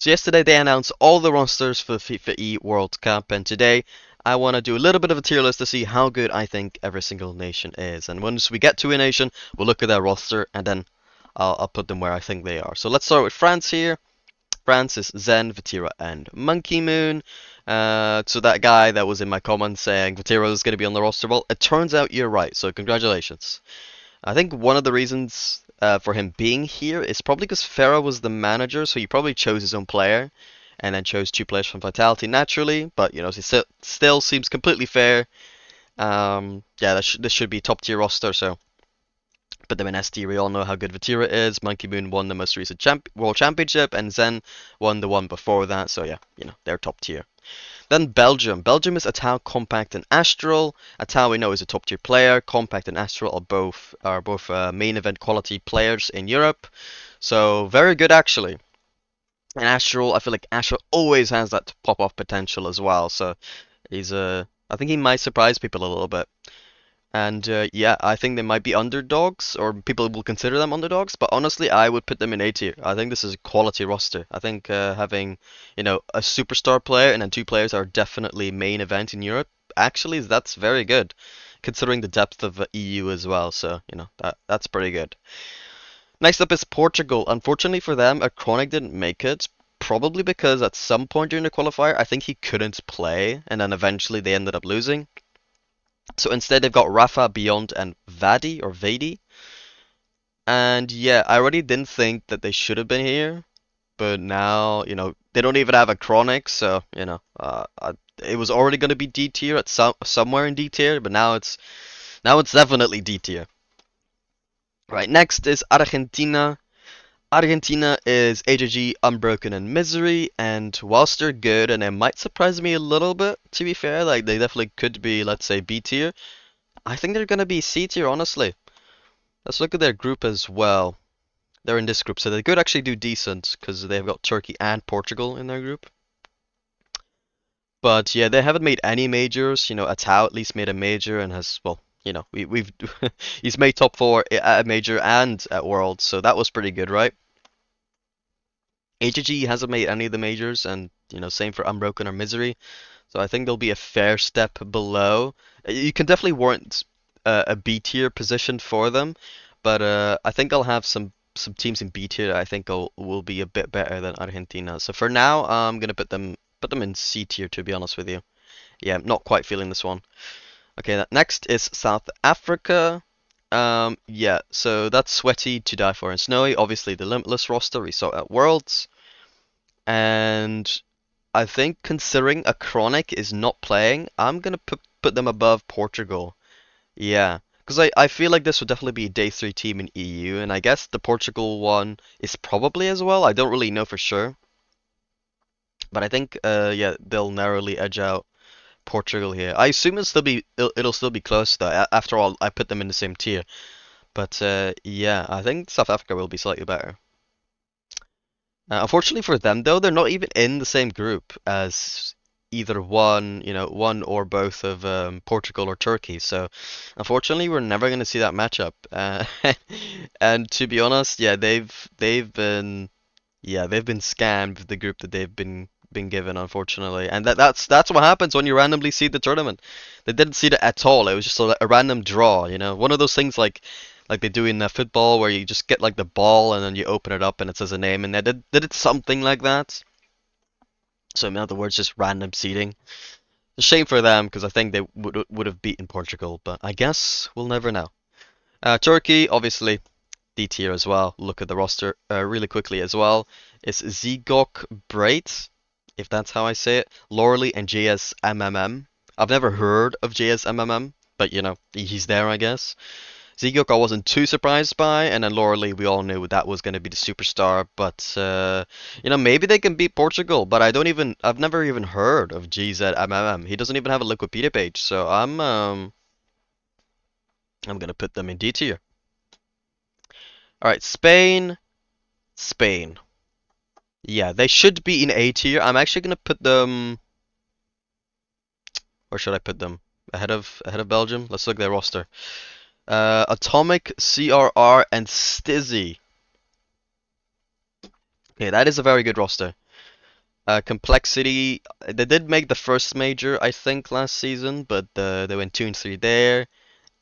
So yesterday they announced all the rosters for the FIFAe World Cup, and today I want to do a little bit of a tier list to see how good I think every single nation is. And once we get to a nation, we'll look at their roster, and then I'll put them where I think they are. So let's start with France here. France is Zen, Vatira, and M0nkey M00n. So that guy that was in my comments saying Vatira is going to be on the roster, well, it turns out you're right, so congratulations. I think one of the reasons for him being here is probably because Farah was the manager, so he probably chose his own player, and then chose two players from Vitality naturally. But you know, it still seems completely fair. Yeah, this should be a top tier roster. So put them in SD. We all know how good Vatira is. M0nkey M00n won the most recent World Championship, and Zen won the one before that. So yeah, you know they're top tier. Then Belgium. Belgium is Atao, Compact, and Astral. Atao we know is a top tier player. Compact and Astral are both main event quality players in Europe. So very good actually. And Astral, I feel like Astral always has that pop off potential as well. So I think he might surprise people a little bit. And yeah, I think they might be underdogs, or people will consider them underdogs. But honestly, I would put them in A tier. I think this is a quality roster. I think having, you know, a superstar player and then two players are definitely main event in Europe. Actually, that's very good, considering the depth of EU as well. So you know that's pretty good. Next up is Portugal. Unfortunately for them, a Chronic didn't make it. Probably because at some point during the qualifier, I think he couldn't play, and then eventually they ended up losing. So instead, they've got Rafa, Beyond, and Vadi. And yeah, I already didn't think that they should have been here, but now, you know, they don't even have a Chronic, so, you know, it was already going to be D tier at somewhere in D tier, but now it's definitely D tier. Right, next is Argentina. Argentina is HG, Unbroken, and Misery, and whilst they're good, and it might surprise me a little bit, to be fair, like they definitely could be, let's say, B tier. I think they're gonna be C tier, honestly. Let's look at their group as well. They're in this group, so they could actually do decent because they've got Turkey and Portugal in their group. But yeah, they haven't made any majors. You know, Atao at least made a major and has, well, you know, we've he's made top four at a major and at Worlds, so that was pretty good, right? HG hasn't made any of the majors, and you know, same for Unbroken or Misery. So I think they'll be a fair step below. You can definitely warrant a B tier position for them, but I think I'll have some teams in B tier I think will be a bit better than Argentina. So for now, I'm gonna put them in C tier to be honest with you. Yeah, I'm not quite feeling this one. Okay, next is South Africa. Yeah, so that's Sweaty, To Die For, and Snowy. Obviously, the Limitless roster we saw at Worlds, and I think considering a Chronic is not playing, I'm gonna put them above Portugal. Yeah, because I feel like this would definitely be a day three team in EU, and I guess the Portugal one is probably as well. I don't really know for sure, but I think yeah they'll narrowly edge out Portugal here. I assume it'll still be close though. After all, I put them in the same tier, but yeah, I think South Africa will be slightly better. Unfortunately for them, though, they're not even in the same group as either one, you know, one or both of Portugal or Turkey. So, unfortunately, we're never going to see that matchup. And to be honest, yeah, they've been scammed with the group that they've been given, unfortunately. And that's what happens when you randomly seed the tournament. They didn't seed it at all. It was just a random draw, you know, one of those things like they do in football where you just get like the ball and then you open it up and it says a name and they did it something like that. So in other words, just random seeding. A shame for them because I think they would have beaten Portugal, but I guess we'll never know. Turkey, obviously, D tier as well. Look at the roster really quickly as well. It's Zigok Brait, if that's how I say it, Lorley and JSMMM. I've never heard of JSMMM, but you know, he's there, I guess. Zegiok I wasn't too surprised by, and then Laura Lee we all knew that was going to be the superstar, but you know, maybe they can beat Portugal, but I've never even heard of GZMMM. He doesn't even have a Wikipedia page, so I'm gonna put them in D tier. All right, Spain. Yeah, they should be in A tier. I'm actually gonna put them. Where should I put them? Ahead of Belgium. Let's look at their roster. Atomic, CRR, and Stizzy. Okay, that is a very good roster. Complexity, they did make the first major, I think, last season, but they went 2 and 3 there,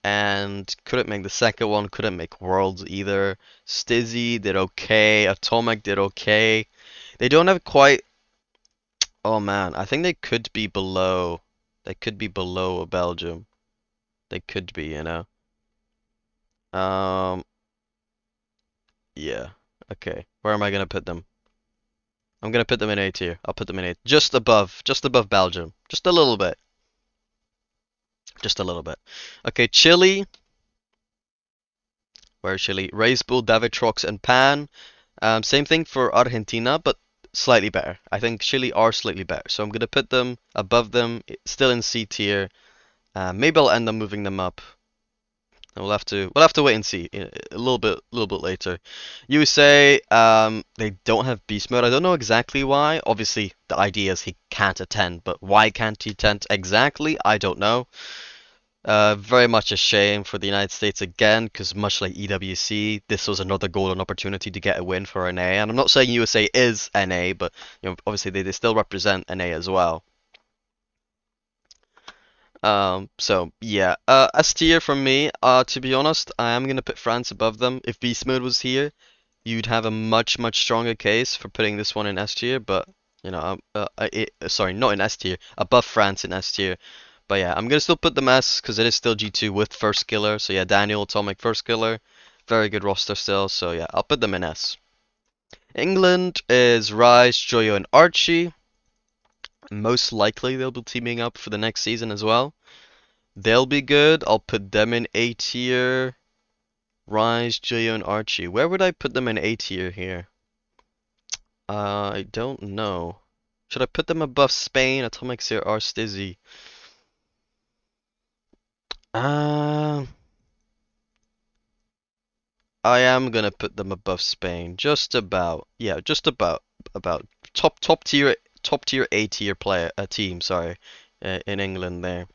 and couldn't make the second one, couldn't make Worlds either. Stizzy did okay, Atomic did okay. They don't have quite. Oh man, I think they could be below. They could be below Belgium. They could be, you know. Um, yeah. Okay. Where am I gonna put them? I'm gonna put them in A tier. I'll put them in A, just above Belgium, just a little bit, just a little bit. Okay, Chile. Where's Chile? Race Bull, Davitrox, and Pan. Same thing for Argentina, but slightly better. I think Chile are slightly better, so I'm gonna put them above them, still in C tier. Maybe I'll end up moving them up. We'll have to wait and see a little bit later. USA, they don't have beast mode. I don't know exactly why. Obviously, the idea is he can't attend, but why can't he attend exactly? I don't know. Very much a shame for the United States again, because much like EWC, this was another golden opportunity to get a win for NA. And I'm not saying USA is NA, but obviously they still represent NA as well. So yeah, S tier from me. To be honest, I am gonna put France above them. If Beast Mode was here, you'd have a much stronger case for putting this one in S tier. But sorry, not in S tier, above France in S tier. But yeah, I'm gonna still put them S because it is still G2 with first killer. So yeah, Daniel, Atomic, first killer, very good roster still. So yeah, I'll put them in S. England is Rise, Joyo, and Archie. Most likely they'll be teaming up for the next season as well. They'll be good. I'll put them in A tier. Rise, Joyo, and Archie. Where would I put them in A tier here? I don't know. Should I put them above Spain, Atomic Zero, or Stizzy? Uh, I am gonna put them above Spain. Just about. Yeah, just about top tier A tier player team, sorry, in England there.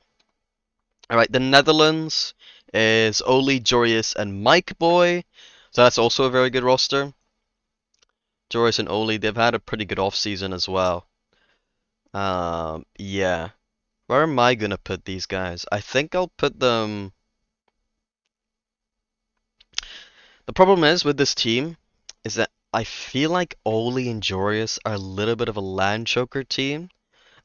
Alright, the Netherlands is Oli, Jorius, and Mike Boy. So that's also a very good roster. Jorius and Oli, they've had a pretty good off season as well. Yeah. Where am I gonna put these guys? I think I'll put them. The problem is with this team is that I feel like Oli and Jorius are a little bit of a land choker team.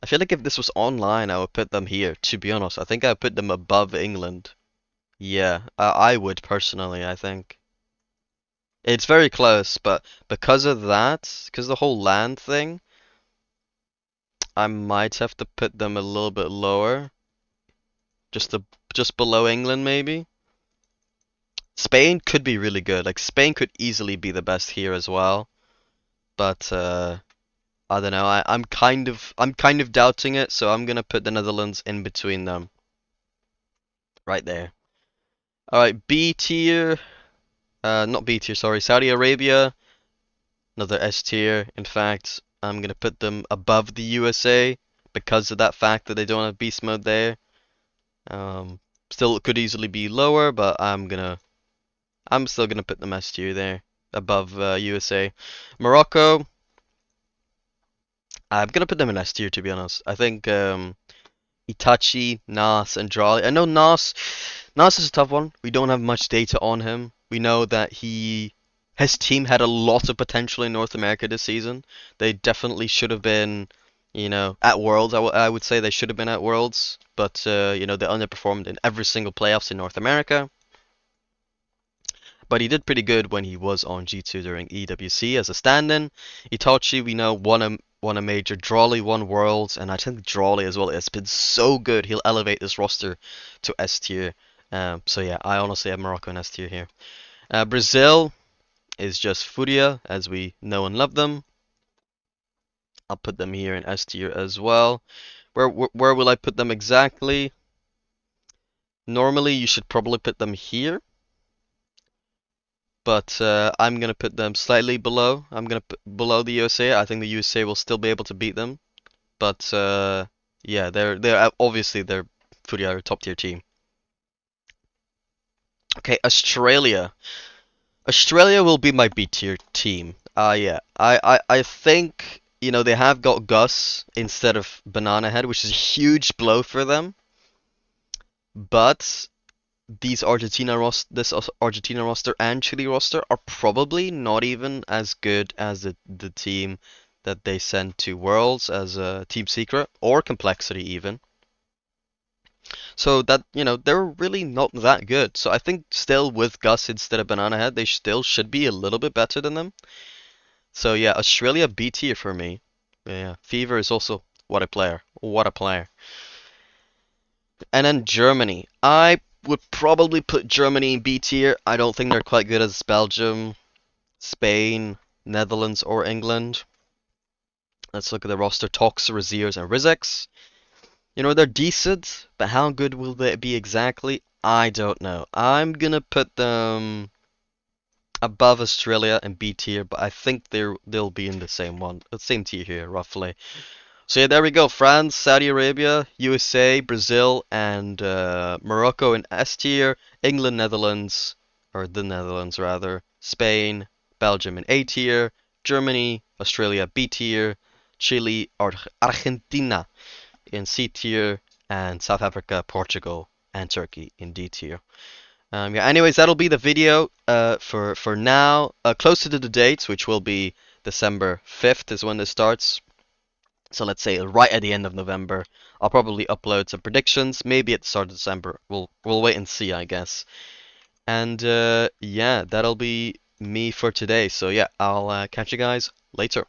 I feel like if this was online, I would put them here. To be honest, I think I'd put them above England. Yeah, I would personally, I think. It's very close, but because of that, because the whole land thing, I might have to put them a little bit lower, just below England maybe. Spain could be really good. Like Spain could easily be the best here as well, but I don't know. I'm kind of doubting it, so I'm gonna put the Netherlands in between them, right there. All right, B tier. Not B tier, sorry. Saudi Arabia, another S tier. In fact, I'm gonna put them above the USA because of that fact that they don't have beast mode there. Um, Still could easily be lower, but I'm still gonna put them S tier there above USA. Morocco, I'm gonna put them in S tier to be honest. I think Itachi, Nas, and Drali. I know Nas is a tough one. We don't have much data on him. We know that his team had a lot of potential in North America this season. They definitely should have been, at Worlds. I would say they should have been at Worlds, but they underperformed in every single playoffs in North America. But he did pretty good when he was on G2 during EWC as a stand-in. Itachi, we know, won a major. Drawley won Worlds, and I think Drawley as well has been so good. He'll elevate this roster to S tier. So yeah, I honestly have Morocco in S tier here. Brazil is just Furia, as we know and love them. I'll put them here in S tier as well. Where will I put them exactly? Normally, you should probably put them here, but I'm gonna put them slightly below. I'm gonna put below the USA. I think the USA will still be able to beat them, but yeah, they're obviously they're Furia are a top tier team. Okay, Australia. Australia will be my B tier team. Yeah, I think you know, they have got Gus instead of Banana Head, which is a huge blow for them. But this Argentina roster and Chile roster are probably not even as good as the team that they sent to Worlds as a Team Secret or Complexity even. So that, you know, they're really not that good. So I think still with Gus instead of Banana Head, they still should be a little bit better than them. So yeah, Australia B tier for me. Yeah, Fever is also what a player. What a player. And then Germany. I would probably put Germany in B tier. I don't think they're quite good as Belgium, Spain, Netherlands, or England. Let's look at the roster. Tox, Raziers, and Rizex. You know, they're decent, but how good will they be exactly? I don't know. I'm gonna put them above Australia and B tier, but I think they'll be in the same tier here, roughly. So yeah, there we go. France, Saudi Arabia, USA, Brazil, and Morocco in S tier. England, Netherlands, or the Netherlands rather. Spain, Belgium in A tier. Germany, Australia B tier. Chile, Argentina in C tier, and South Africa, Portugal, and Turkey in D tier. Yeah. Anyways, that'll be the video for now. Closer to the dates, which will be December 5th, is when this starts. So let's say right at the end of November, I'll probably upload some predictions. Maybe at the start of December. We'll wait and see, I guess. And yeah, that'll be me for today. So yeah, I'll catch you guys later.